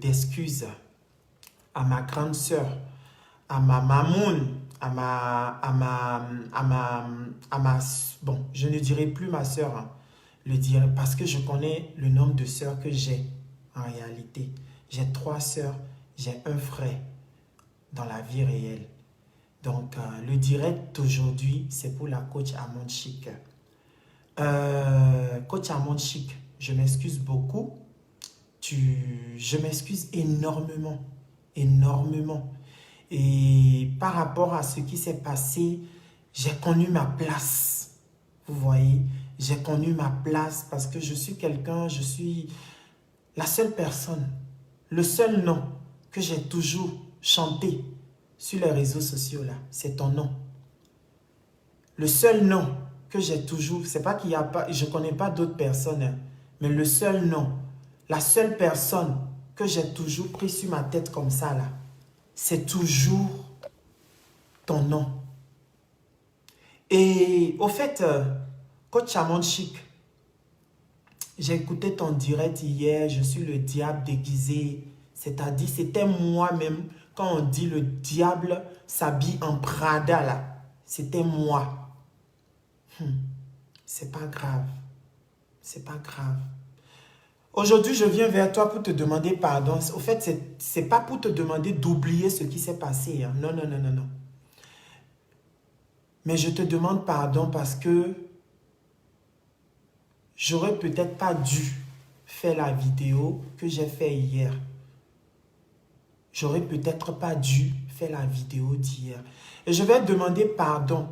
d'excuses à ma grande sœur, à ma mamoun, bon, je ne dirai plus ma sœur, hein, le dire, parce que je connais le nombre de sœurs que j'ai en réalité. J'ai 3 sœurs, j'ai un frère dans la vie réelle. Donc, le direct d'aujourd'hui, c'est pour la coach Amon Chic. Coach Amon Chic, je m'excuse beaucoup. Je m'excuse énormément, énormément. Et par rapport à ce qui s'est passé, j'ai connu ma place. Vous voyez, j'ai connu ma place parce que je suis quelqu'un, je suis la seule personne, le seul nom que j'ai toujours chanté sur les réseaux sociaux là, c'est ton nom. Le seul nom que j'ai toujours, c'est pas qu'il y a pas, je connais pas d'autres personnes, hein, mais le seul nom, la seule personne que j'ai toujours pris sur ma tête comme ça là, c'est toujours ton nom. Et au fait, coach Amon Chic, j'ai écouté ton direct hier, je suis le diable déguisé, c'est-à-dire c'était moi-même. Quand on dit le diable s'habille en Prada là, c'était moi. C'est pas grave, c'est pas grave. Aujourd'hui, je viens vers toi pour te demander pardon. Au fait, c'est pas pour te demander d'oublier ce qui s'est passé. Hein. Non, non, non, non, non. Mais je te demande pardon parce que j'aurais peut-être pas dû faire la vidéo que j'ai fait hier. J'aurais peut-être pas dû faire la vidéo d'hier. Et je vais demander pardon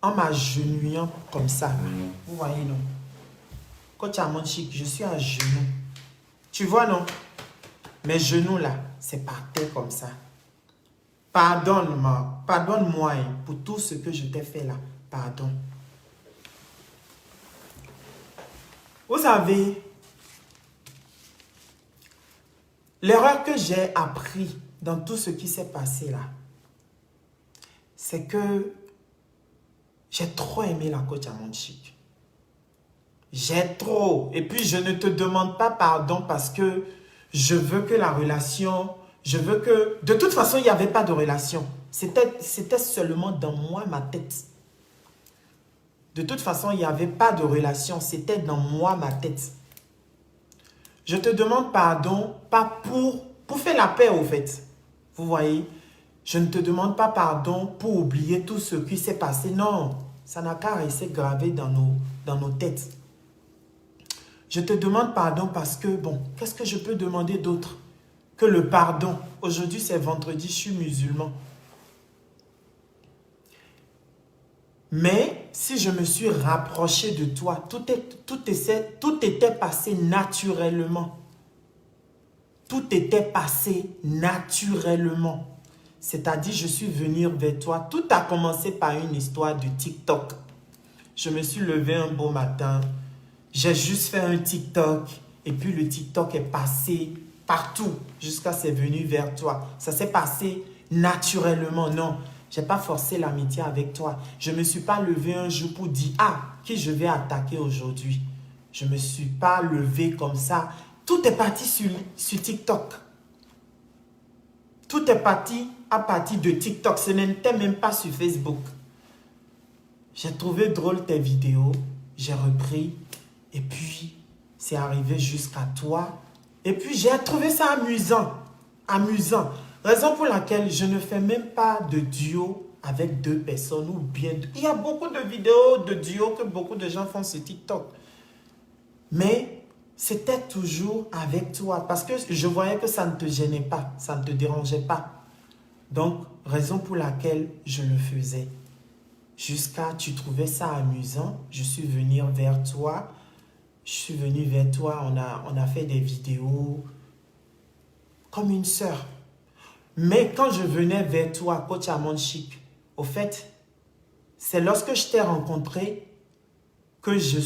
en m'agenouillant comme ça. Vous voyez, non? Coach Amon Chic, je suis à genoux. Tu vois, non? Mes genoux là, c'est par terre comme ça. Pardonne-moi, pardonne-moi pour tout ce que je t'ai fait là. Pardon. Vous savez, l'erreur que j'ai appris dans tout ce qui s'est passé là, c'est que j'ai trop aimé la coach Amon Chic. J'ai trop. Et puis, je ne te demande pas pardon parce que je veux que la relation, je veux que... De toute façon, il n'y avait pas de relation. C'était seulement dans moi, ma tête. De toute façon, il n'y avait pas de relation. C'était dans moi, ma tête. Je te demande pardon, pas pour faire la paix, au fait. Vous voyez? Je ne te demande pas pardon pour oublier tout ce qui s'est passé. Non, ça n'a qu'à rester gravé dans nos têtes. Je te demande pardon parce que, bon, qu'est-ce que je peux demander d'autre que le pardon? Aujourd'hui, c'est vendredi, je suis musulman. Mais si je me suis rapproché de toi, tout était passé naturellement. Tout était passé naturellement. C'est-à-dire, je suis venu vers toi. Tout a commencé par une histoire de TikTok. Je me suis levé un beau matin. J'ai juste fait un TikTok et puis le TikTok est passé partout jusqu'à c'est venu vers toi. Ça s'est passé naturellement, non. Je n'ai pas forcé l'amitié avec toi. Je ne me suis pas levé un jour pour dire, ah, qui je vais attaquer aujourd'hui. Je ne me suis pas levé comme ça. Tout est parti sur TikTok. Tout est parti à partir de TikTok. Ce n'était même pas sur Facebook. J'ai trouvé drôle tes vidéos. J'ai repris. Et puis, c'est arrivé jusqu'à toi. Et puis, j'ai trouvé ça amusant. Amusant. Raison pour laquelle je ne fais même pas de duo avec 2 personnes. Ou bien, il y a beaucoup de vidéos de duo que beaucoup de gens font sur TikTok. Mais, c'était toujours avec toi. Parce que je voyais que ça ne te gênait pas. Ça ne te dérangeait pas. Donc, raison pour laquelle je le faisais. Jusqu'à, tu trouvais ça amusant. Je suis venu vers toi. Je suis venu vers toi, on a fait des vidéos comme une sœur. Mais quand je venais vers toi, coach Amon Chic, au fait, c'est lorsque je t'ai rencontré que je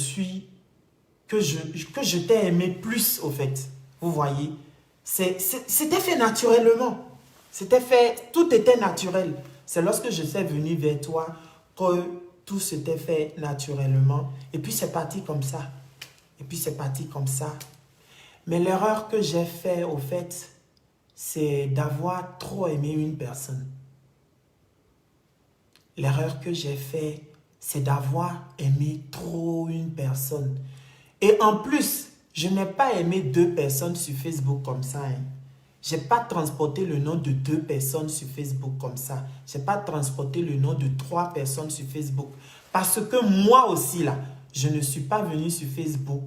t'ai aimé plus, au fait. Vous voyez, c'était fait naturellement. C'était fait, tout était naturel. C'est lorsque je suis venu vers toi que tout s'était fait naturellement. Et puis c'est parti comme ça. Et puis c'est parti comme ça. Mais l'erreur que j'ai faite, au fait, c'est d'avoir trop aimé une personne. L'erreur que j'ai faite, c'est d'avoir aimé trop une personne. Et en plus, je n'ai pas aimé 2 personnes sur Facebook comme ça. Je n'ai pas transporté le nom de 2 personnes sur Facebook comme ça. Je n'ai pas transporté le nom de 3 personnes sur Facebook. Parce que moi aussi, là, je ne suis pas venu sur Facebook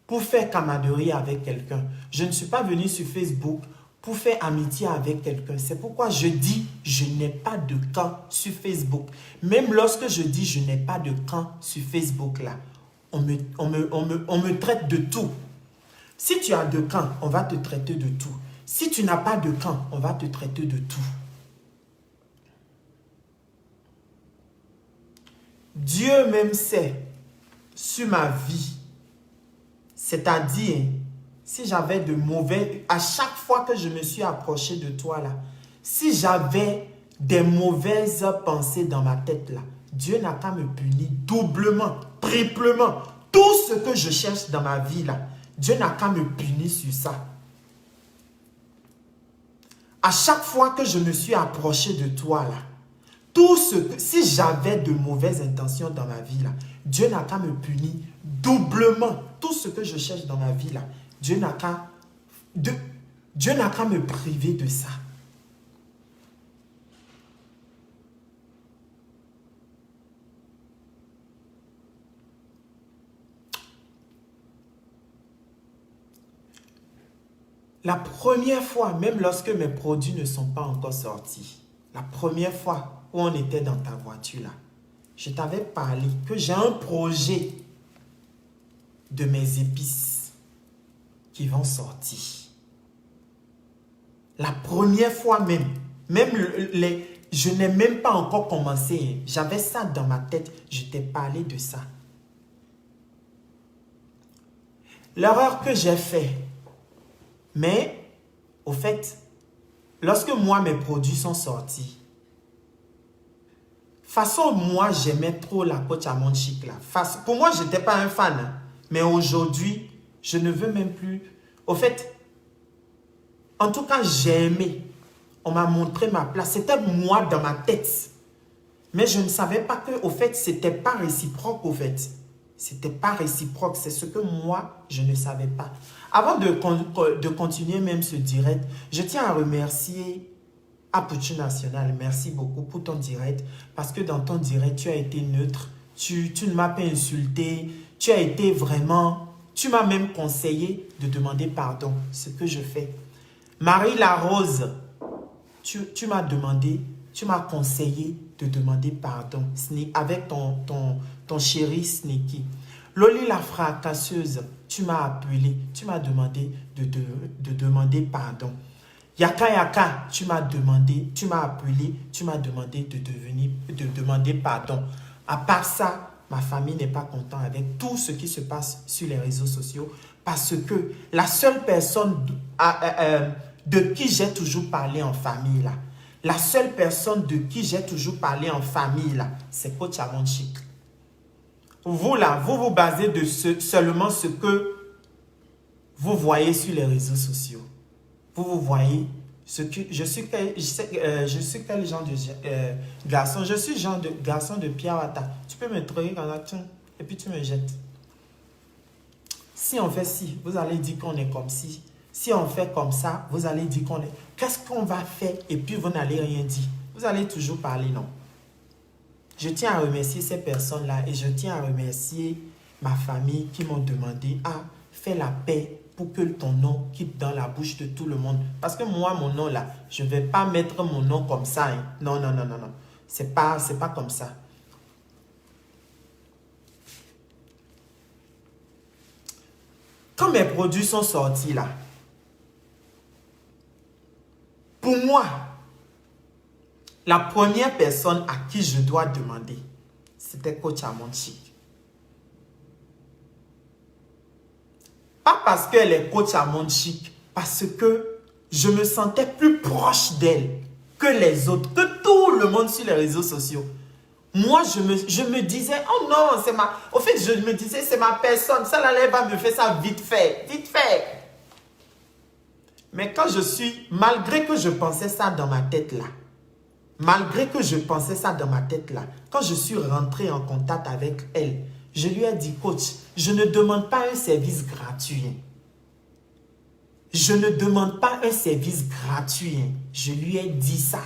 pour faire camaraderie avec quelqu'un. Je ne suis pas venu sur Facebook pour faire amitié avec quelqu'un. C'est pourquoi je dis, je n'ai pas de camp sur Facebook. Même lorsque je dis, je n'ai pas de camp sur Facebook, là, on me traite de tout. Si tu as 2 camps, on va te traiter de tout. Si tu n'as pas de camp, on va te traiter de tout. Dieu même sait sur ma vie, c'est-à-dire, si j'avais de mauvais, à chaque fois que je me suis approché de toi là, si j'avais des mauvaises pensées dans ma tête là, Dieu n'a qu'à me punir doublement, triplement. Tout ce que je cherche dans ma vie là, Dieu n'a qu'à me punir sur ça. À chaque fois que je me suis approché de toi là, tout ce que, si j'avais de mauvaises intentions dans ma vie là, Dieu n'a qu'à me punir doublement. Tout ce que je cherche dans ma vie là, Dieu n'a qu'à me priver de ça. La première fois, même lorsque mes produits ne sont pas encore sortis, la première fois où on était dans ta voiture là, je t'avais parlé que j'ai un projet de mes épices qui vont sortir. La première fois même je n'ai même pas encore commencé. J'avais ça dans ma tête, je t'ai parlé de ça. L'erreur que j'ai faite, mais au fait, lorsque moi mes produits sont sortis, façon moi j'aimais trop la coach Almond Chic là. Pour moi je n'étais pas un fan, hein, mais aujourd'hui je ne veux même plus. Au fait, en tout cas j'ai aimé. On m'a montré ma place. C'était moi dans ma tête, mais je ne savais pas que au fait c'était pas réciproque au fait. C'était pas réciproque, c'est ce que moi, je ne savais pas. Avant de continuer même ce direct, je tiens à remercier Apuchu National. Merci beaucoup pour ton direct. Parce que dans ton direct, tu as été neutre. Tu ne m'as pas insulté. Tu as été vraiment... Tu m'as même conseillé de demander pardon. Ce que je fais. Marie Larose, tu m'as demandé, tu m'as conseillé de demander pardon. Avec ton chéri Sneaky. Loli la fracasseuse, tu m'as appelé, tu m'as demandé de demander pardon. Yaka Yaka, tu m'as appelé, tu m'as demandé de demander pardon. À part ça, ma famille n'est pas contente avec tout ce qui se passe sur les réseaux sociaux parce que la seule personne de qui j'ai toujours parlé en famille là, la seule personne de qui j'ai toujours parlé en famille là, c'est Coach Almond Chic. Vous là, vous basez de seulement ce que vous voyez sur les réseaux sociaux. Vous voyez ce que je suis quel genre de garçon. Je suis genre de garçon de Pierre Wata. Tu peux me trouver comme ça, et puis tu me jettes. Si on fait ci, vous allez dire qu'on est comme ci. Si on fait comme ça, vous allez dire qu'on est... Qu'est-ce qu'on va faire? Et puis vous n'allez rien dire. Vous allez toujours parler, non? Je tiens à remercier ces personnes-là et je tiens à remercier ma famille qui m'ont demandé « Ah, fais la paix pour que ton nom quitte dans la bouche de tout le monde. » Parce que moi, mon nom là, je ne vais pas mettre mon nom comme ça. Hein. Non, non, non, non, non. C'est pas comme ça. Quand mes produits sont sortis là, pour moi, la première personne à qui je dois demander, c'était Coach Almond Chic. Pas parce qu'elle est Coach Almond Chic, parce que je me sentais plus proche d'elle que les autres, que tout le monde sur les réseaux sociaux. Moi, je me disais, oh non, c'est ma... Au fait, je me disais, c'est ma personne. Ça, là, elle va me faire ça vite fait, vite fait. Mais quand je suis, malgré que je pensais ça dans ma tête là, malgré que je pensais ça dans ma tête là, quand je suis rentré en contact avec elle, je lui ai dit, coach, je ne demande pas un service gratuit. Je ne demande pas un service gratuit. Je lui ai dit ça.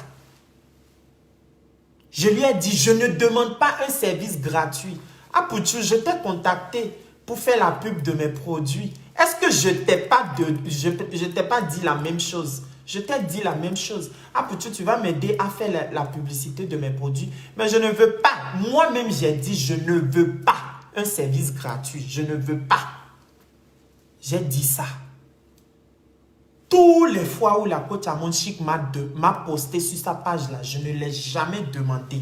Je lui ai dit, je ne demande pas un service gratuit. Ah, Pouchou, je t'ai contacté pour faire la pub de mes produits. Est-ce que je t'ai pas dit la même chose? Je t'ai dit la même chose. Ah, Pouchou, tu vas m'aider à faire la publicité de mes produits. Mais je ne veux pas. Moi-même, j'ai dit, je ne veux pas un service gratuit. Je ne veux pas. J'ai dit ça. Tous les fois où la coach Amon Chic m'a posté sur sa page là, je ne l'ai jamais demandé.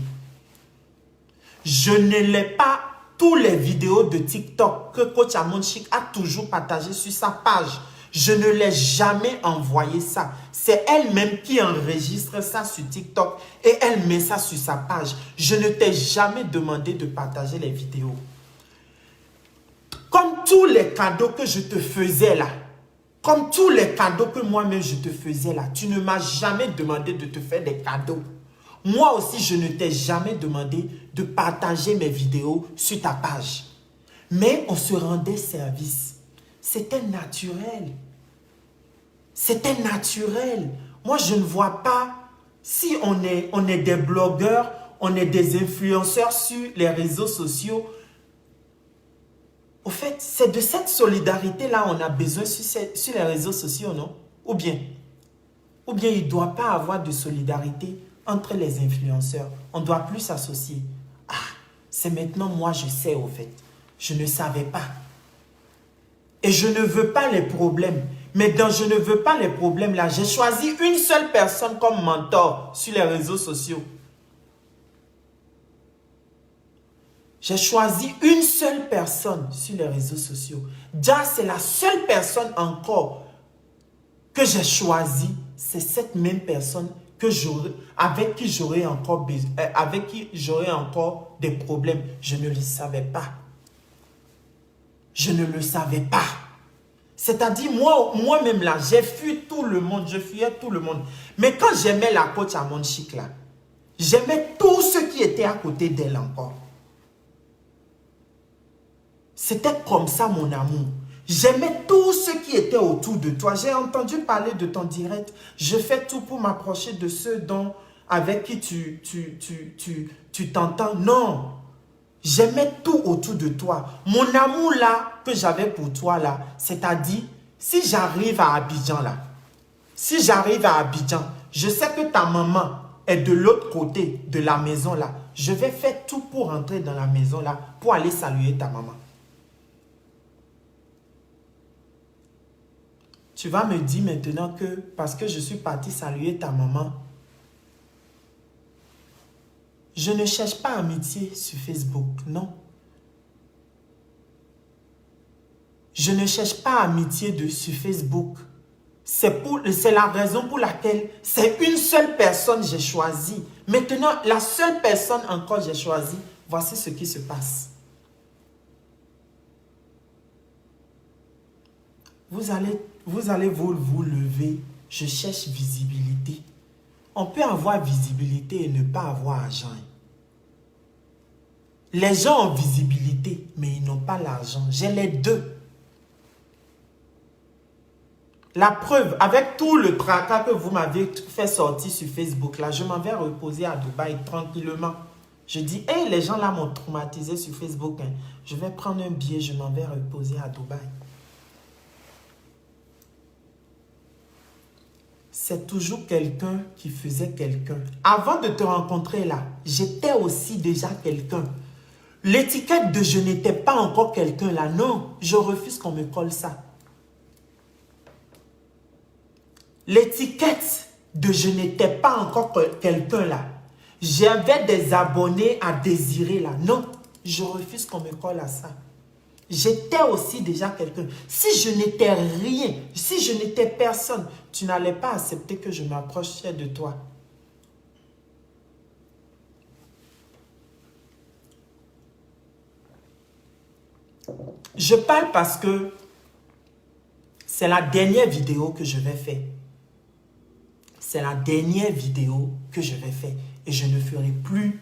Je ne l'ai pas. Tous les vidéos de TikTok que coach Amon Chic a toujours partagé sur sa page, je ne l'ai jamais envoyé ça. C'est elle-même qui enregistre ça sur TikTok et elle met ça sur sa page. Je ne t'ai jamais demandé de partager les vidéos. Comme tous les cadeaux que je te faisais là, comme tous les cadeaux que moi-même je te faisais là, tu ne m'as jamais demandé de te faire des cadeaux. Moi aussi, je ne t'ai jamais demandé de partager mes vidéos sur ta page. Mais on se rendait service. C'était naturel. C'était naturel. Moi, je ne vois pas si on est des blogueurs, on est des influenceurs sur les réseaux sociaux. Au fait, c'est de cette solidarité-là on a besoin sur les réseaux sociaux, non? Ou bien il ne doit pas avoir de solidarité entre les influenceurs. On ne doit plus s'associer. Ah, c'est maintenant moi je sais au fait. Je ne savais pas. Et je ne veux pas les problèmes. Mais dans je ne veux pas les problèmes là, j'ai choisi une seule personne comme mentor sur les réseaux sociaux. J'ai choisi une seule personne sur les réseaux sociaux. Déjà, c'est la seule personne encore que j'ai choisie. C'est cette même personne avec qui j'aurais encore des problèmes. Je ne le savais pas. Je ne le savais pas. C'est-à-dire, moi-même là, j'ai fui tout le monde. Je fuyais tout le monde. Mais quand j'aimais la coach Amon Chic là, j'aimais tous ceux qui étaient à côté d'elle encore. C'était comme ça mon amour. J'aimais tous ceux qui étaient autour de toi. J'ai entendu parler de ton direct. Je fais tout pour m'approcher de ceux avec qui tu t'entends. Non. J'aimais tout autour de toi. Mon amour là, que j'avais pour toi là, c'est-à-dire, si j'arrive à Abidjan là, je sais que ta maman est de l'autre côté de la maison là. Je vais faire tout pour rentrer dans la maison là, pour aller saluer ta maman. Tu vas me dire maintenant que parce que je suis parti saluer ta maman, je ne cherche pas amitié sur Facebook, non. Je ne cherche pas amitié sur Facebook. C'est la raison pour laquelle c'est une seule personne que j'ai choisie. Maintenant, la seule personne encore que j'ai choisie, voici ce qui se passe. Vous allez vous lever, je cherche visibilité. On peut avoir visibilité et ne pas avoir argent. Les gens ont visibilité, mais ils n'ont pas l'argent. J'ai les deux. La preuve, avec tout le tracas que vous m'avez fait sortir sur Facebook, là, je m'en vais reposer à Dubaï tranquillement. Je dis, hey, les gens là m'ont traumatisé sur Facebook. Hein. Je vais prendre un billet, je m'en vais reposer à Dubaï. C'est toujours quelqu'un qui faisait quelqu'un. Avant de te rencontrer là, j'étais aussi déjà quelqu'un. L'étiquette de je n'étais pas encore quelqu'un là, non, je refuse qu'on me colle ça. L'étiquette de je n'étais pas encore quelqu'un là, j'avais des abonnés à désirer là, non, je refuse qu'on me colle à ça. J'étais aussi déjà quelqu'un. Si je n'étais rien, si je n'étais personne, tu n'allais pas accepter que je m'approchais de toi. Je parle parce que c'est la dernière vidéo que je vais faire. c'est la dernière vidéo que je vais faire. Et je ne ferai plus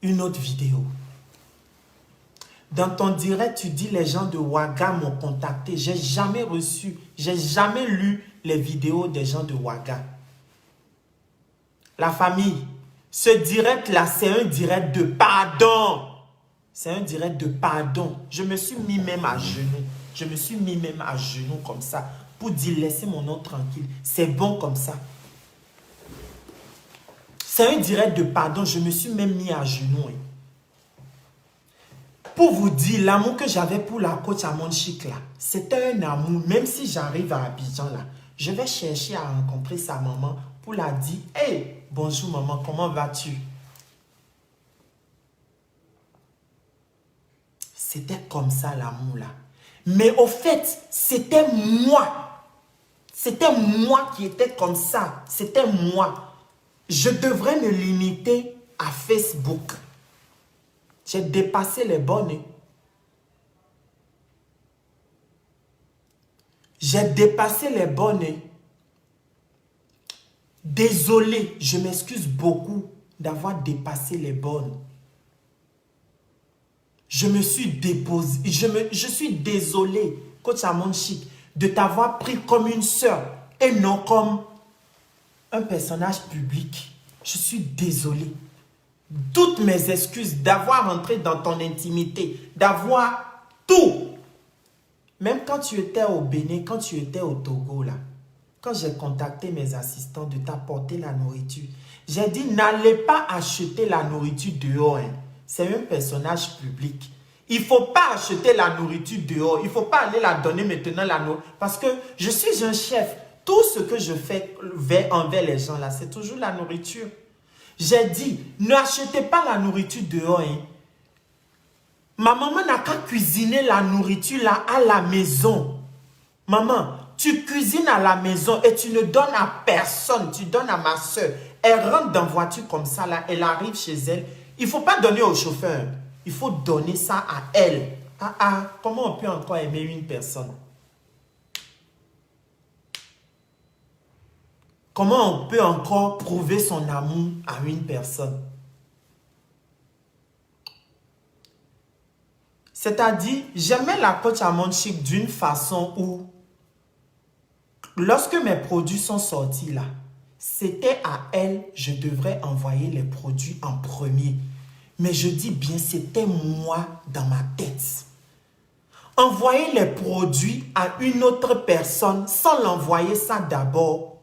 une autre vidéo. Dans ton direct, tu dis les gens de Ouaga m'ont contacté. J'ai jamais reçu, j'ai jamais lu les vidéos des gens de Ouaga. La famille, ce direct-là, c'est un direct de pardon. C'est un direct de pardon. Je me suis mis même à genoux. Je me suis mis même à genoux comme ça pour dire laissez mon nom tranquille. C'est bon comme ça. C'est un direct de pardon. Je me suis même mis à genoux. Hein. Pour vous dire, l'amour que j'avais pour la coach Amon Chic là, c'était un amour. Même si j'arrive à Abidjan là, je vais chercher à rencontrer sa maman pour la dire « Hey, bonjour maman, comment vas-tu » C'était comme ça l'amour là. Mais au fait, c'était moi. C'était moi qui étais comme ça. C'était moi. Je devrais me limiter à Facebook. J'ai dépassé les bornes. J'ai dépassé les bornes. Désolé, je m'excuse beaucoup d'avoir dépassé les bornes. Je me suis déposé, je suis désolé, coach Amon Chic, de t'avoir pris comme une sœur et non comme un personnage public. Je suis désolé. Toutes mes excuses d'avoir entré dans ton intimité, d'avoir tout. Même quand tu étais au Bénin, quand tu étais au Togo, là, quand j'ai contacté mes assistants de t'apporter la nourriture, j'ai dit, n'allez pas acheter la nourriture dehors. Hein. C'est un personnage public. Il ne faut pas acheter la nourriture dehors. Il ne faut pas aller la donner maintenant la nourriture. Parce que je suis un chef. Tout ce que je fais envers les gens, là, c'est toujours la nourriture. J'ai dit, n'achetez pas la nourriture dehors. Hein. Ma maman n'a qu'à cuisiner la nourriture là à la maison. Maman, tu cuisines à la maison et tu ne donnes à personne. Tu donnes à ma soeur. Elle rentre dans la voiture comme ça là. Elle arrive chez elle. Il ne faut pas donner au chauffeur. Il faut donner ça à elle. Comment on peut encore aimer une personne? Comment on peut encore prouver son amour à une personne? C'est-à-dire, j'aimais la coach Amon Chic d'une façon où, lorsque mes produits sont sortis là, c'était à elle, je devrais envoyer les produits en premier. Mais je dis bien, c'était moi dans ma tête. Envoyer les produits à une autre personne sans l'envoyer ça d'abord,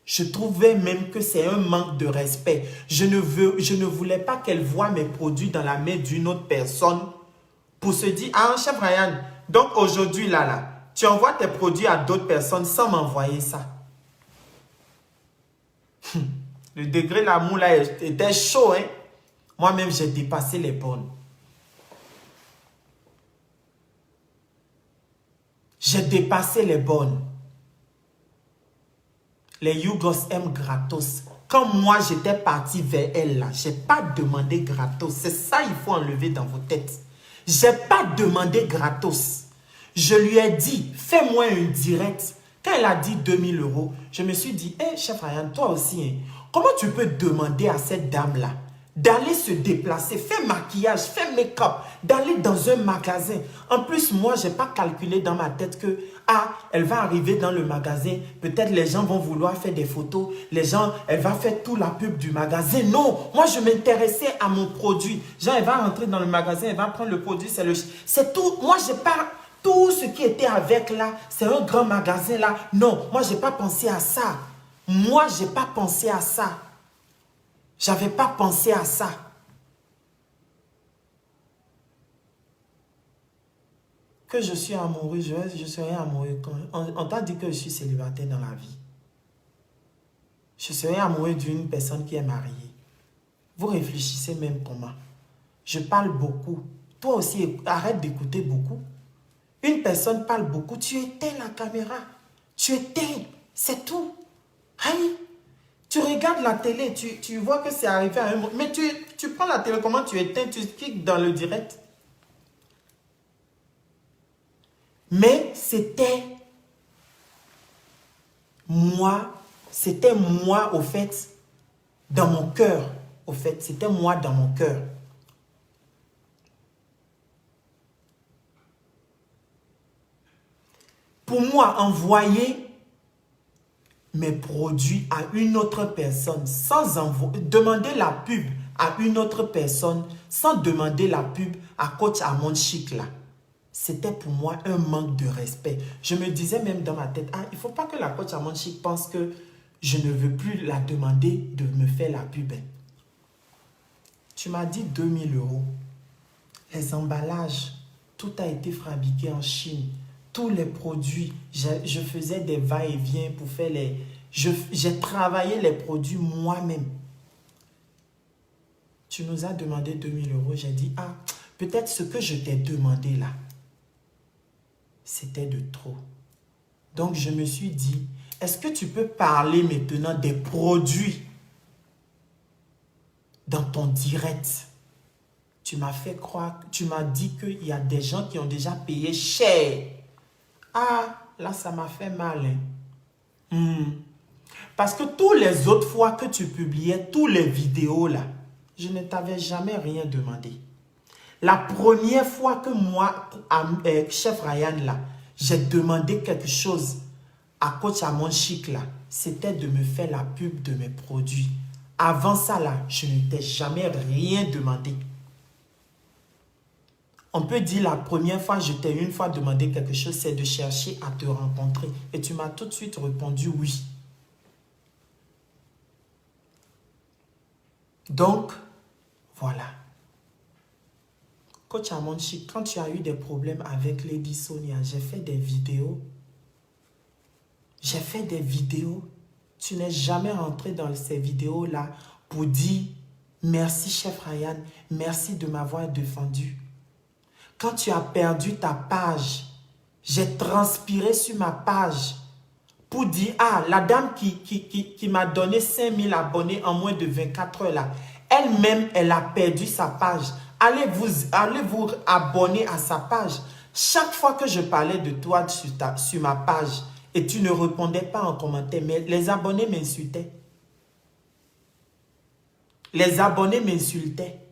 je trouvais même que c'est un manque de respect. Je ne voulais pas qu'elle voie mes produits dans la main d'une autre personne pour se dire, ah, chef Ryan, donc aujourd'hui, là, tu envoies tes produits à d'autres personnes sans m'envoyer ça. Le degré d'amour là était chaud, hein. Moi-même, j'ai dépassé les bornes. J'ai dépassé les bornes. Les Yougos aiment gratos. Quand moi, j'étais parti vers elle, là, je n'ai pas demandé gratos. C'est ça qu'il faut enlever dans vos têtes. Je n'ai pas demandé gratos. Je lui ai dit, fais-moi un direct. Quand elle a dit 2000 €, je me suis dit, hé, chef Ryan, toi aussi, hein, comment tu peux demander à cette dame-là d'aller se déplacer, faire maquillage, faire make-up, d'aller dans un magasin. En plus, moi, je n'ai pas calculé dans ma tête que, elle va arriver dans le magasin, peut-être les gens vont vouloir faire des photos, elle va faire tout la pub du magasin. Non, moi, je m'intéressais à mon produit. Genre, elle va rentrer dans le magasin, elle va prendre le produit, c'est tout. Moi, je n'ai pas... Tout ce qui était avec là, c'est un grand magasin là. Non, moi, je n'ai pas pensé à ça. Moi, je n'ai pas pensé à ça. J'avais pas pensé à ça. Que je suis amoureux, je serai amoureux quand... On t'a dit que je suis célibataire dans la vie. Je serai amoureux d'une personne qui est mariée. Vous réfléchissez même comment? Je parle beaucoup. Toi aussi, arrête d'écouter beaucoup. Une personne parle beaucoup, tu éteins la caméra. Tu éteins, c'est tout. Aïe. Tu regardes la télé, tu vois que c'est arrivé à un moment. Mais tu prends la télé, comment tu éteins, tu cliques dans le direct. Mais c'était... Moi, c'était moi, au fait, dans mon cœur. Au fait, c'était moi dans mon cœur. Pour moi, envoyer mes produits à une autre personne sans demander la pub à une autre personne sans demander la pub à Coach Amon Chic là, c'était pour moi un manque de respect. Je me disais même dans ma tête, il ne faut pas que la Coach Amon Chic pense que je ne veux plus la demander de me faire la pub. Tu m'as dit 2000 €. Les emballages, tout a été fabriqué en Chine. Tous les produits, je faisais des va-et-vient pour faire les... J'ai travaillé les produits moi-même. Tu nous as demandé 2000 €. J'ai dit, peut-être ce que je t'ai demandé là, c'était de trop. Donc, je me suis dit, est-ce que tu peux parler maintenant des produits dans ton direct? Tu m'as fait croire, tu m'as dit qu'il y a des gens qui ont déjà payé cher. Là, ça m'a fait mal. Parce que toutes les autres fois que tu publiais, toutes les vidéos là, je ne t'avais jamais rien demandé. La première fois que moi, Chef Ryan là, j'ai demandé quelque chose à Coach Amon Chic là, c'était de me faire la pub de mes produits. Avant ça là, je ne t'ai jamais rien demandé. On peut dire la première fois, je t'ai une fois demandé quelque chose, c'est de chercher à te rencontrer. Et tu m'as tout de suite répondu oui. Donc, voilà. Coach Amon Chic, quand tu as eu des problèmes avec Lady Sonia, j'ai fait des vidéos. Tu n'es jamais rentré dans ces vidéos-là pour dire merci Chef Ryan, merci de m'avoir défendu. Quand tu as perdu ta page, j'ai transpiré sur ma page pour dire, la dame qui m'a donné 5000 abonnés en moins de 24 heures là, elle-même, elle a perdu sa page. Allez vous abonner à sa page. Chaque fois que je parlais de toi sur ma page et tu ne répondais pas en commentaire, mais les abonnés m'insultaient. Les abonnés m'insultaient.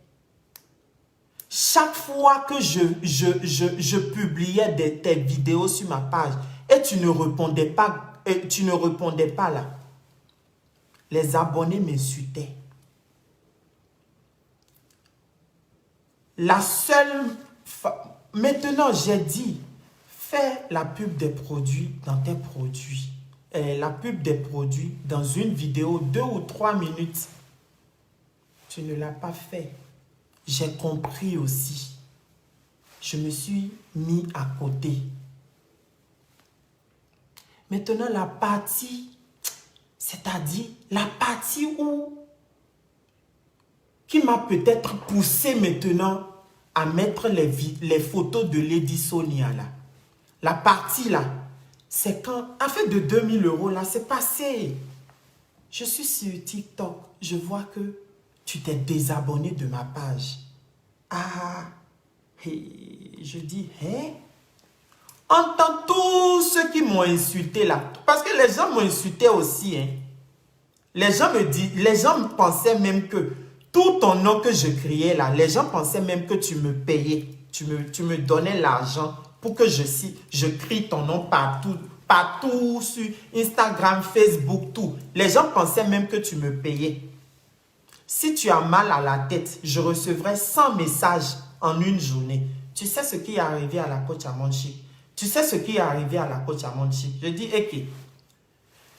Chaque fois que je publiais tes vidéos sur ma page et tu ne répondais pas là, les abonnés m'insultaient. La seule... Maintenant, j'ai dit, fais la pub des produits dans tes produits. La pub des produits dans une vidéo 2 ou 3 minutes. Tu ne l'as pas fait. J'ai compris aussi. Je me suis mis à côté. Maintenant, la partie, c'est-à-dire la partie qui m'a peut-être poussé maintenant à mettre les photos de Lady Sonia là. La partie là, c'est quand, en fait de 2000 € là, c'est passé. Je suis sur TikTok, je vois que tu t'es désabonné de ma page. Je dis, entends tous ceux qui m'ont insulté là. Parce que les gens m'ont insulté aussi. Les gens me pensaient même que tout ton nom que je criais là, les gens pensaient même que tu me payais. Tu me donnais l'argent pour que je crie ton nom partout sur Instagram, Facebook, tout. Les gens pensaient même que tu me payais. Si tu as mal à la tête, je recevrai 100 messages en une journée. Tu sais ce qui est arrivé à la Coach Amon Chic? Tu sais ce qui est arrivé à la Coach Amon Chic? Je dis,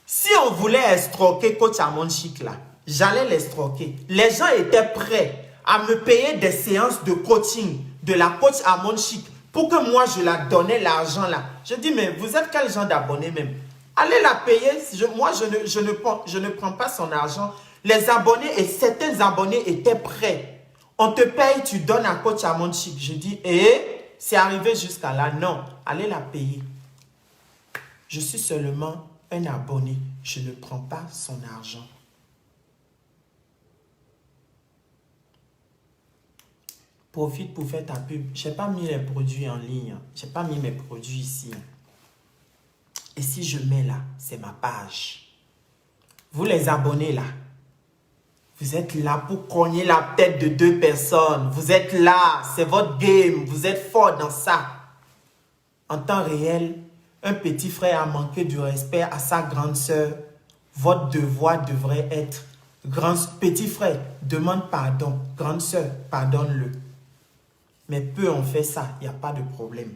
si on voulait escroquer Coach Amon Chic là, j'allais l'escroquer. Les gens étaient prêts à me payer des séances de coaching de la Coach Amon Chic pour que moi je la donnais l'argent là. Je dis, mais vous êtes quel genre d'abonnés même? Allez la payer. Moi, je ne prends pas son argent. Les abonnés et certains abonnés étaient prêts. On te paye, tu donnes à Coach Amon Chic. Je dis, c'est arrivé jusqu'à là. Non, allez la payer. Je suis seulement un abonné. Je ne prends pas son argent. Profite pour faire ta pub. Je n'ai pas mis les produits en ligne. Je n'ai pas mis mes produits ici. Et si je mets là, c'est ma page. Vous les abonnés là, vous êtes là pour cogner la tête de 2 personnes. Vous êtes là, c'est votre game, vous êtes fort dans ça. En temps réel, un petit frère a manqué du respect à sa grande sœur. Votre devoir devrait être, petit frère, demande pardon. Grande sœur, pardonne-le. Mais peu ont fait ça, il n'y a pas de problème.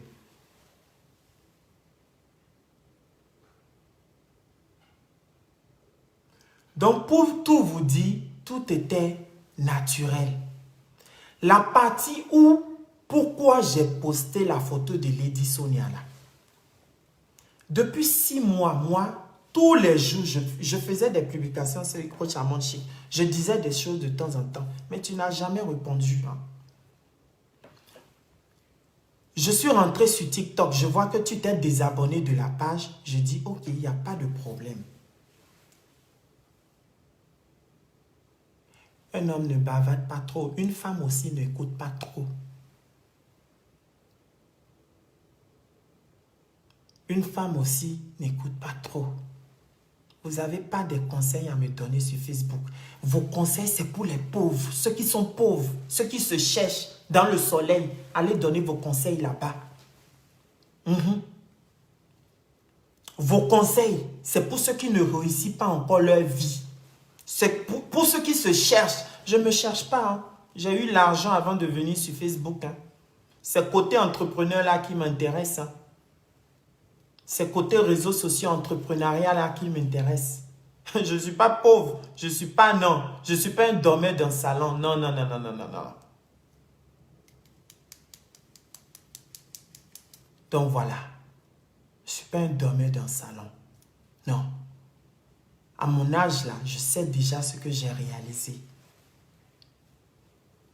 Donc, pour tout vous dire, tout était naturel. La partie où, pourquoi j'ai posté la photo de Lady Sonia là. Depuis 6 mois, moi, tous les jours, je faisais des publications sur Coach Amon Chic. Je disais des choses de temps en temps, mais tu n'as jamais répondu. Hein. Je suis rentré sur TikTok, je vois que tu t'es désabonné de la page. Je dis, ok, il n'y a pas de problème. Un homme ne bavade pas trop. Une femme aussi n'écoute pas trop. Une femme aussi n'écoute pas trop. Vous n'avez pas de conseils à me donner sur Facebook. Vos conseils, c'est pour les pauvres. Ceux qui sont pauvres, ceux qui se cherchent dans le soleil. Allez donner vos conseils là-bas. Vos conseils, c'est pour ceux qui ne réussissent pas encore leur vie. C'est pour ceux qui se cherchent. Je ne me cherche pas. Hein. J'ai eu l'argent avant de venir sur Facebook. Hein. C'est côté entrepreneur là qui m'intéresse. Hein. C'est côté réseaux sociaux entrepreneurial là qui m'intéresse. Je ne suis pas pauvre. Je ne suis pas, non. Je ne suis pas un dormeur d'un salon. Non, non, non, non, non, non, non. Donc voilà. Je ne suis pas un dormeur d'un salon. Non. À mon âge là, je sais déjà ce que j'ai réalisé.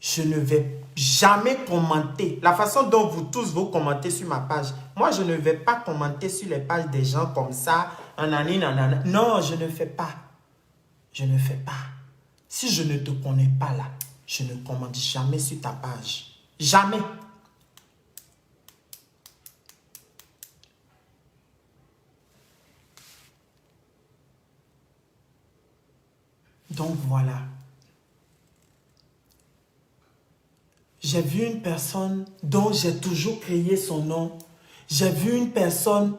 Je ne vais jamais commenter. La façon dont vous tous vous commentez sur ma page. Moi, je ne vais pas commenter sur les pages des gens comme ça. Non, je ne fais pas. Je ne fais pas. Si je ne te connais pas là, je ne commente jamais sur ta page. Jamais. Donc voilà. J'ai vu une personne dont j'ai toujours crié son nom. J'ai vu une personne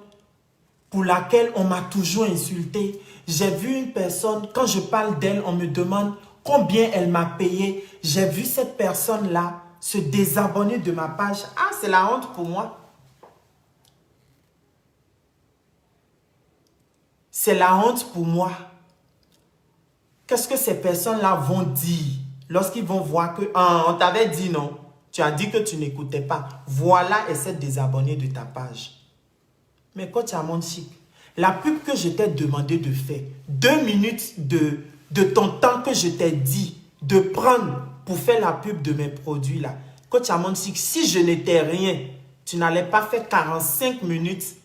pour laquelle on m'a toujours insulté. J'ai vu une personne, quand je parle d'elle, on me demande combien elle m'a payé. J'ai vu cette personne-là se désabonner de ma page. Ah, c'est la honte pour moi. C'est la honte pour moi. Qu'est-ce que ces personnes-là vont dire lorsqu'ils vont voir que on t'avait dit non, tu as dit que tu n'écoutais pas. Voilà, essaie de désabonner de ta page. Mais Coach Amon Chic, la pub que je t'ai demandé de faire, 2 minutes de ton temps que je t'ai dit de prendre pour faire la pub de mes produits là. Coach Amon Chic, si je n'étais rien, tu n'allais pas faire 45 minutes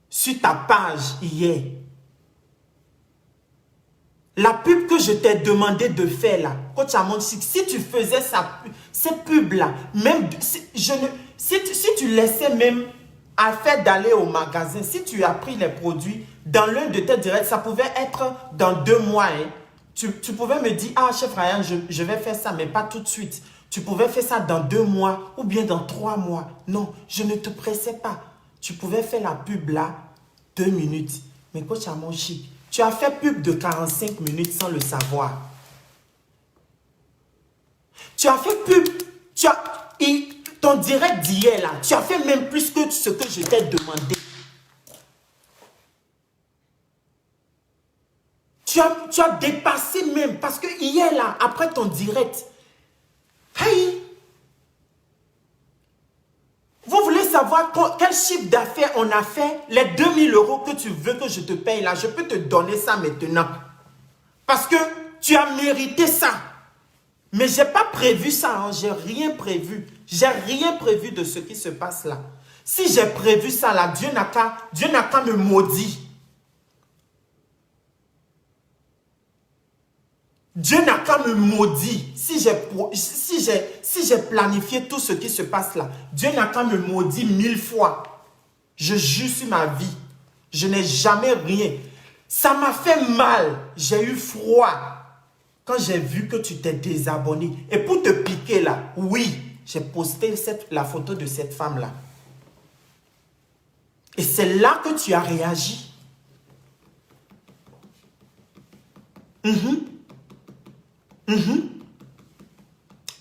sur ta page hier. La pub que je t'ai demandé de faire là, Coach Amon Chic, si tu faisais cette pub là, même si tu laissais même à faire d'aller au magasin, si tu as pris les produits dans l'un de tes directs, ça pouvait être dans 2 mois. Hein. Tu pouvais me dire, ah chef Ryan, je vais faire ça, mais pas tout de suite. Tu pouvais faire ça dans 2 mois ou bien dans 3 mois. Non, je ne te pressais pas. Tu pouvais faire la pub là, 2 minutes. Mais Coach Amon Chic, tu as fait pub de 45 minutes sans le savoir. Tu as fait pub, ton direct d'hier là, tu as fait même plus que ce que je t'ai demandé. Tu as dépassé même, parce que hier là, après ton direct, hey, vous voulez savoir quel chiffre d'affaires on a fait? Les 2000 € que tu veux que je te paye là, je peux te donner ça maintenant. Parce que tu as mérité ça. Mais je n'ai pas prévu ça, hein. J'ai rien prévu. J'ai rien prévu de ce qui se passe là. Si j'ai prévu ça là, Dieu n'a qu'à me maudire. Dieu n'a qu'à me maudire. Si j'ai planifié tout ce qui se passe là, Dieu n'a qu'à me maudire 1000 fois. Je jure sur ma vie. Je n'ai jamais rien. Ça m'a fait mal. J'ai eu froid quand j'ai vu que tu t'es désabonné. Et pour te piquer là, oui, j'ai posté la photo de cette femme-là. Et c'est là que tu as réagi.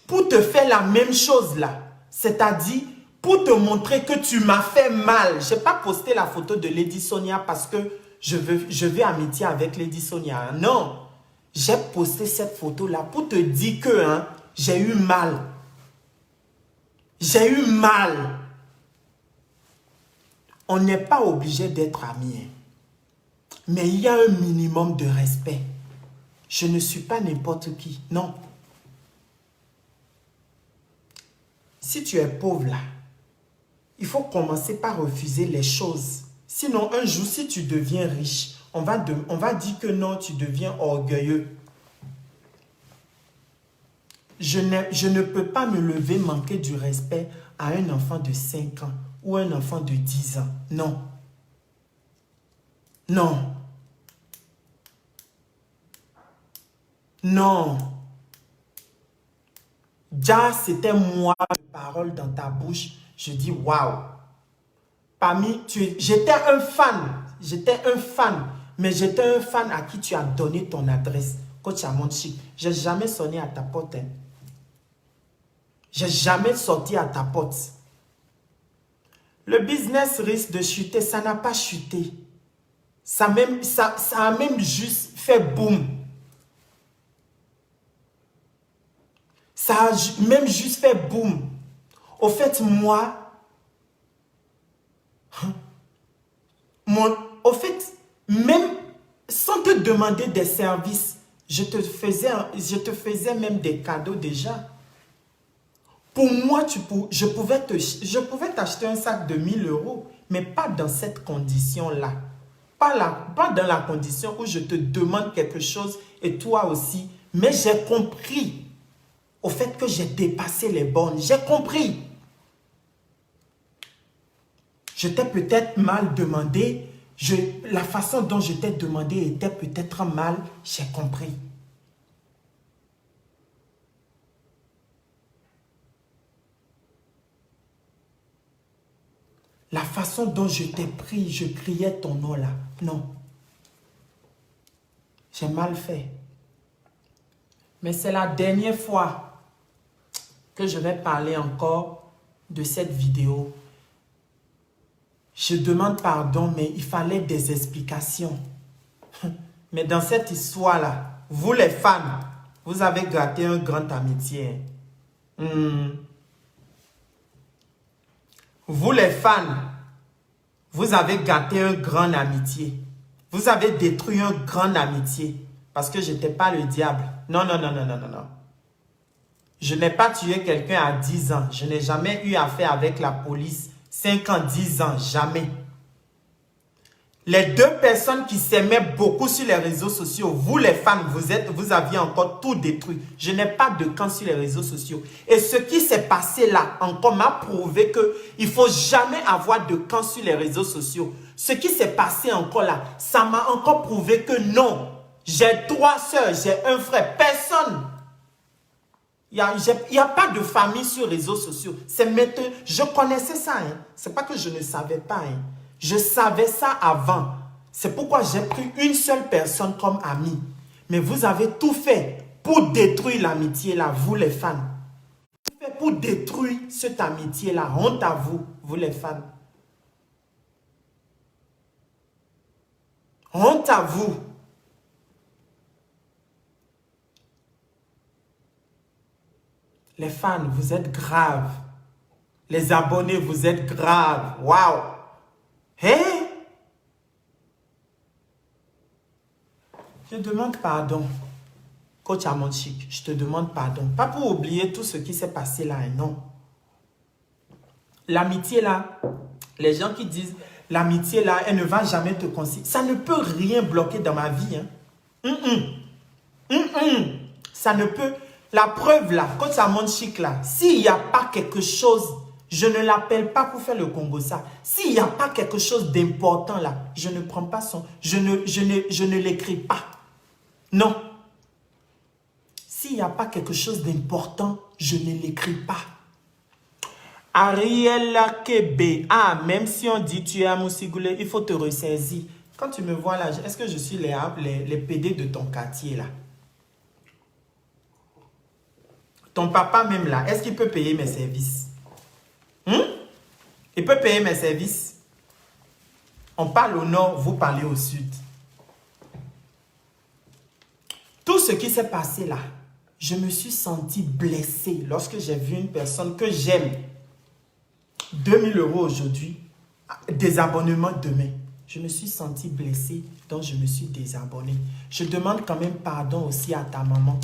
Pour te faire la même chose là. C'est-à-dire, pour te montrer que tu m'as fait mal. Je n'ai pas posté la photo de Lady Sonia parce que je veux amitié avec Lady Sonia. Non. J'ai posté cette photo-là pour te dire que j'ai eu mal. J'ai eu mal. On n'est pas obligé d'être amis. Mais il y a un minimum de respect. Je ne suis pas n'importe qui. Non. Si tu es pauvre là, il faut commencer par refuser les choses. Sinon, un jour, si tu deviens riche, on va dire que non, tu deviens orgueilleux. Je ne peux pas me lever manquer du respect à un enfant de 5 ans ou un enfant de 10 ans. Non. Non. Non. Déjà, c'était moi, parole dans ta bouche. Je dis, waouh. J'étais un fan. Mais j'étais un fan à qui tu as donné ton adresse. Coach Amon Chic. Je n'ai jamais sonné à ta porte. Je n'ai jamais sorti à ta porte. Le business risque de chuter. Ça n'a pas chuté. Ça a même juste fait boum. Ça a même juste fait boum. Au fait, même sans te demander des services, je te faisais même des cadeaux déjà. Pour moi, je pouvais t'acheter un sac de 1000 €, mais pas dans cette condition-là. Pas dans la condition où je te demande quelque chose et toi aussi. Mais j'ai compris au fait que j'ai dépassé les bornes. J'ai compris. Je t'ai peut-être mal demandé. La façon dont je t'ai demandé était peut-être mal. J'ai compris. La façon dont je t'ai pris, je criais ton nom là. Non. J'ai mal fait. Mais c'est la dernière fois que je vais parler encore de cette vidéo. Je demande pardon, mais il fallait des explications. Mais dans cette histoire-là, vous les fans, vous avez gâté un grand amitié. Vous les fans, vous avez gâté un grand amitié. Vous avez détruit un grand amitié. Parce que je n'étais pas le diable. Non, non, non, non, non, non, non. Je n'ai pas tué quelqu'un à 10 ans. Je n'ai jamais eu affaire avec la police. 5 ans, 10 ans, jamais. Les deux personnes qui s'aimaient beaucoup sur les réseaux sociaux, vous les fans, vous aviez encore tout détruit. Je n'ai pas de camp sur les réseaux sociaux. Et ce qui s'est passé là, encore m'a prouvé qu'il ne faut jamais avoir de camp sur les réseaux sociaux. Ce qui s'est passé encore là, ça m'a encore prouvé que non. J'ai 3 soeurs, j'ai un frère, personne. Il n'y a pas de famille sur les réseaux sociaux. C'est maintenant, je connaissais ça. Ce n'est pas que je ne savais pas. Je savais ça avant. C'est pourquoi j'ai pris une seule personne comme amie. Mais vous avez tout fait pour détruire l'amitié là, vous les fans. Tout fait pour détruire cette amitié là. Honte à vous, vous les fans. Honte à vous. Les fans, vous êtes graves. Les abonnés, vous êtes graves. Waouh! Hein? Je demande pardon. Coach Amon Chic, je te demande pardon. Pas pour oublier tout ce qui s'est passé là, non. L'amitié là, les gens qui disent l'amitié là, elle ne va jamais te considérer. Ça ne peut rien bloquer dans ma vie. Ça ne peut... La preuve là, Coach Amon Chic là, s'il n'y a pas quelque chose, Je ne l'appelle pas pour faire le Congo-ça. S'il n'y a pas quelque chose d'important là, je ne prends pas son... Je ne l'écris pas. Non. S'il n'y a pas quelque chose d'important, je ne l'écris pas. Ariel Kebe. Ah, même si on dit tu es à Moussigoulet, il faut te ressaisir. Quand tu me vois là, est-ce que je suis les PD de ton quartier là? Ton papa même là, est-ce qu'il peut payer mes services? Il peut payer mes services? On parle au nord, vous parlez au sud. Tout ce qui s'est passé là, je me suis senti blessée lorsque j'ai vu une personne que j'aime. 2000 € aujourd'hui, désabonnement demain. Je me suis senti blessée, donc je me suis désabonnée. Je demande quand même pardon aussi à ta maman.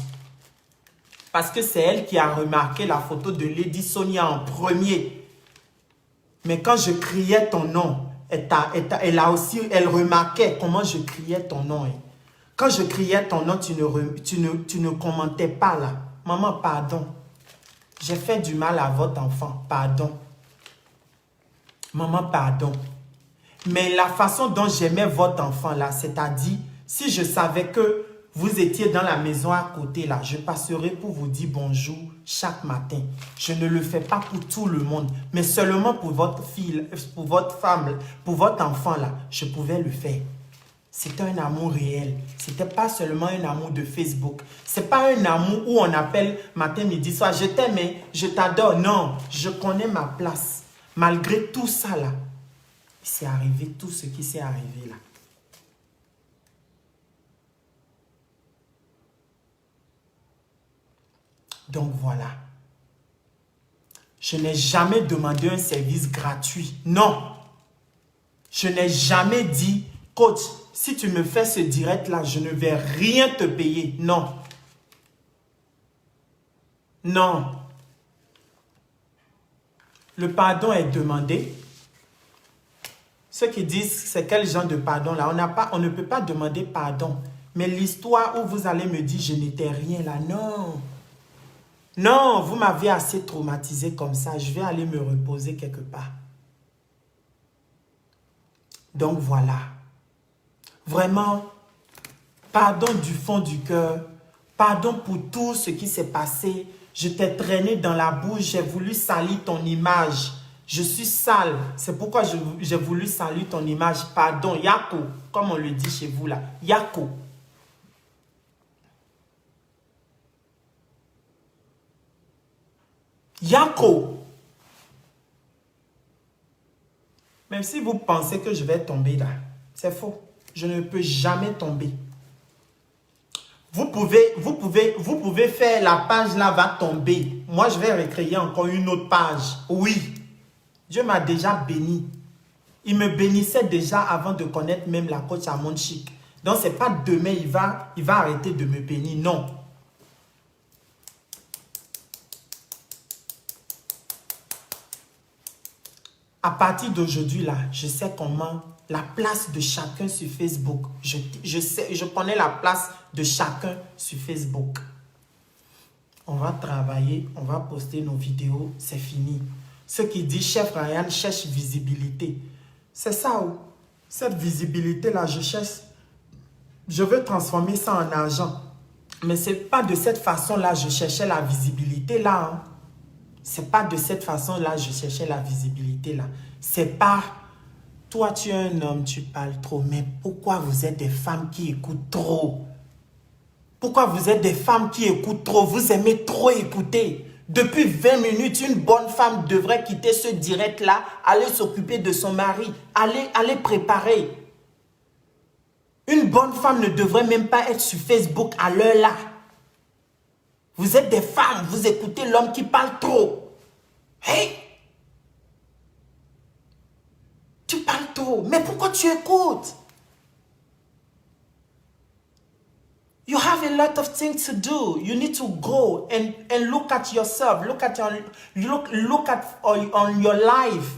Parce que c'est elle qui a remarqué la photo de Lady Sonia en premier. Mais quand je criais ton nom, elle remarquait comment je criais ton nom. Hein. Quand je criais ton nom, tu ne commentais pas là. Maman, pardon. J'ai fait du mal à votre enfant. Pardon. Maman, pardon. Mais la façon dont j'aimais votre enfant là, c'est-à-dire, si je savais que vous étiez dans la maison à côté là, je passerai pour vous dire bonjour chaque matin. Je ne le fais pas pour tout le monde, mais seulement pour votre fille, pour votre femme, pour votre enfant là, je pouvais le faire. C'était un amour réel. C'était pas seulement un amour de Facebook. C'est pas un amour où on appelle matin, midi, soir. Je t'aime, je t'adore. Non, je connais ma place. Malgré tout ça là, c'est arrivé tout ce qui s'est arrivé là. Donc voilà. Je n'ai jamais demandé un service gratuit. Non. Je n'ai jamais dit, coach, si tu me fais ce direct là, je ne vais rien te payer. Non. Non. Le pardon est demandé. Ceux qui disent c'est quel genre de pardon là, on ne peut pas demander pardon. Mais l'histoire où vous allez me dire je n'étais rien là, non. Non, vous m'avez assez traumatisé comme ça. Je vais aller me reposer quelque part. Donc voilà. Vraiment, pardon du fond du cœur. Pardon pour tout ce qui s'est passé. Je t'ai traîné dans la bouche. J'ai voulu salir ton image. Je suis sale. C'est pourquoi j'ai voulu salir ton image. Pardon, Yako. Comme on le dit chez vous là. Yako. Yako. Même si vous pensez que je vais tomber là, c'est faux. Je ne peux jamais tomber. Vous pouvez faire la page là va tomber. Moi, je vais recréer encore une autre page. Oui. Dieu m'a déjà béni. Il me bénissait déjà avant de connaître même la coach Amon Chic. Donc, ce n'est pas demain, il va arrêter de me bénir. Non. À partir d'aujourd'hui, là, je sais comment la place de chacun sur Facebook. Je connais la place de chacun sur Facebook. On va travailler, on va poster nos vidéos, c'est fini. Ceux qui disent chef Ryan cherche visibilité. C'est ça où cette visibilité-là, je cherche. Je veux transformer ça en argent. Mais ce n'est pas de cette façon-là je cherchais la visibilité là. Hein. C'est pas de cette façon-là je cherchais la visibilité là. C'est pas, toi tu es un homme, tu parles trop, mais pourquoi vous êtes des femmes qui écoutent trop? Pourquoi vous êtes des femmes qui écoutent trop? Vous aimez trop écouter. Depuis 20 minutes, une bonne femme devrait quitter ce direct-là, aller s'occuper de son mari, aller préparer. Une bonne femme ne devrait même pas être sur Facebook à l'heure là. Vous êtes des femmes, vous écoutez l'homme qui parle trop. Hey! Tu parles trop, mais pourquoi tu écoutes? You have a lot of things to do. You need to go and look at yourself. Look at on your life.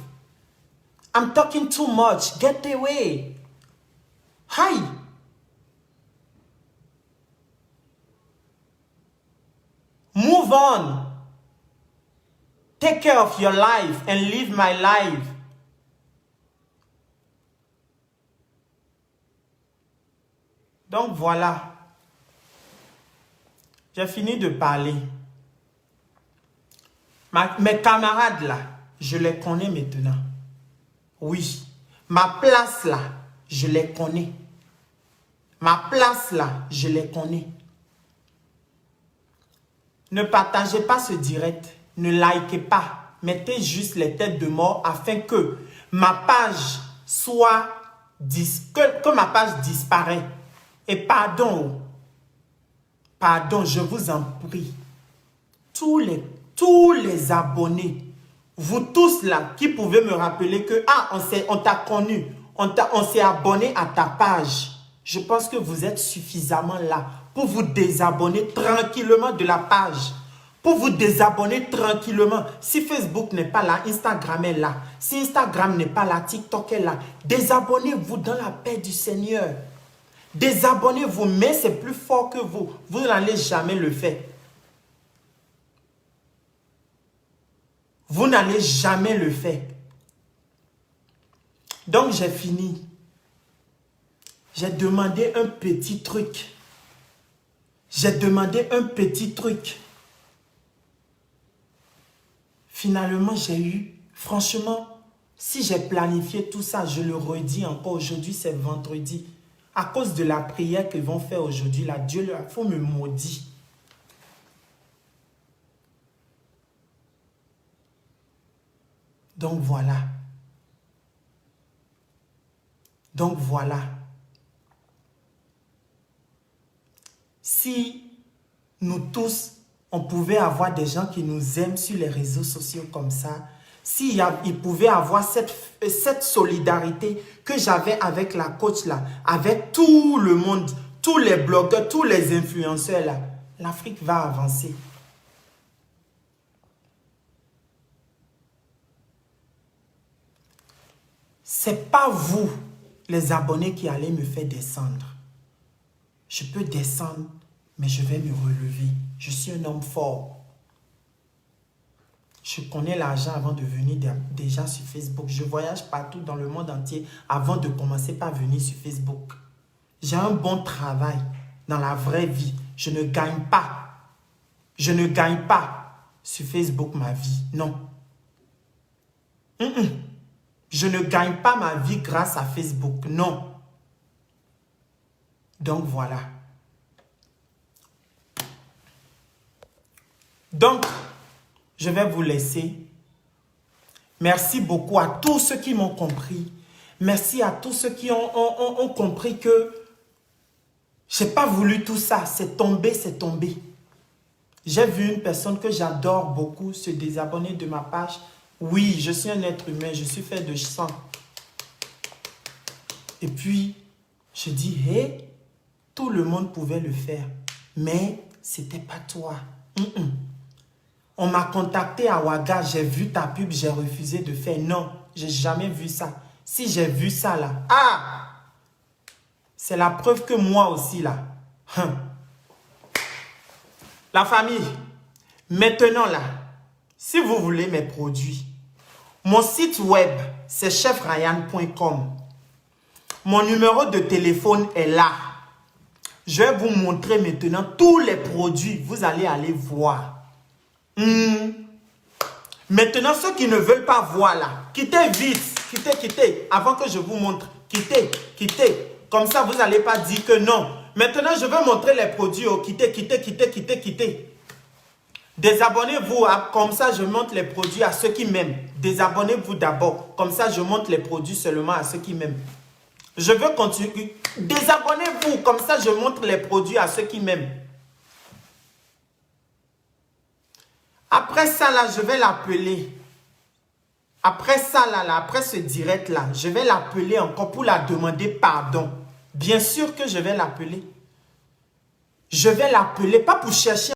I'm talking too much. Get away. Hi. Move on. take care of your life and live my life. Donc voilà. J'ai fini de parler. Mes camarades là, je les connais maintenant. Oui. Ma place là, je les connais. Ma place là, je les connais. Ne partagez pas ce direct. Ne likez pas. Mettez juste les têtes de mort afin que ma page soit... que ma page disparaisse. Et pardon. Pardon, je vous en prie. Tous les abonnés, vous tous là, qui pouvez me rappeler que, on t'a connu, on s'est abonné à ta page. Je pense que vous êtes suffisamment là pour vous désabonner tranquillement de la page. Pour vous désabonner tranquillement. Si Facebook n'est pas là, Instagram est là. Si Instagram n'est pas là, TikTok est là. Désabonnez-vous dans la paix du Seigneur. Désabonnez-vous, mais c'est plus fort que vous. Vous n'allez jamais le faire. Vous n'allez jamais le faire. Donc, j'ai fini. J'ai demandé un petit truc. J'ai demandé un petit truc. Finalement, j'ai eu, franchement, si j'ai planifié tout ça, je le redis encore, aujourd'hui c'est vendredi. À cause de la prière qu'ils vont faire aujourd'hui, là, Dieu, il faut me maudire. Donc voilà. Donc voilà. Si nous tous, on pouvait avoir des gens qui nous aiment sur les réseaux sociaux comme ça, s'il pouvait avoir cette solidarité que j'avais avec la coach là, avec tout le monde, tous les blogueurs, tous les influenceurs là, l'Afrique va avancer. C'est pas vous, les abonnés, qui allez me faire descendre. Je peux descendre, mais je vais me relever. Je suis un homme fort. Je connais l'argent avant de venir déjà sur Facebook. Je voyage partout dans le monde entier avant de commencer par venir sur Facebook. J'ai un bon travail dans la vraie vie. Je ne gagne pas. Je ne gagne pas sur Facebook ma vie. Non. Je ne gagne pas ma vie grâce à Facebook. Non. Donc voilà. Donc, je vais vous laisser. Merci beaucoup à tous ceux qui m'ont compris. Merci à tous ceux qui ont compris que je n'ai pas voulu tout ça. C'est tombé, c'est tombé. J'ai vu une personne que j'adore beaucoup se désabonner de ma page. Oui, je suis un être humain, je suis fait de sang. Et puis, je dis, hé, tout le monde pouvait le faire. Mais ce n'était pas toi. On m'a contacté à Ouaga, j'ai vu ta pub, j'ai refusé de faire. Non, j'ai jamais vu ça. Si j'ai vu ça là, c'est la preuve que moi aussi là. La famille, maintenant là, si vous voulez mes produits, mon site web, c'est chefryan.com. Mon numéro de téléphone est là. Je vais vous montrer maintenant tous les produits. Vous allez aller voir. Maintenant, ceux qui ne veulent pas voir là, quittez vite, quittez, avant que je vous montre. Quittez. Comme ça, vous n'allez pas dire que non. Maintenant, je vais montrer les produits. Quittez. Désabonnez-vous, comme ça je montre les produits à ceux qui m'aiment. Désabonnez-vous d'abord, comme ça je montre les produits seulement à ceux qui m'aiment. Je veux continuer. Désabonnez-vous, comme ça je montre les produits à ceux qui m'aiment. Après ça là, je vais l'appeler. Après ça là, après ce direct là, je vais l'appeler encore pour la demander pardon. Bien sûr que je vais l'appeler. Je vais l'appeler, pas pour chercher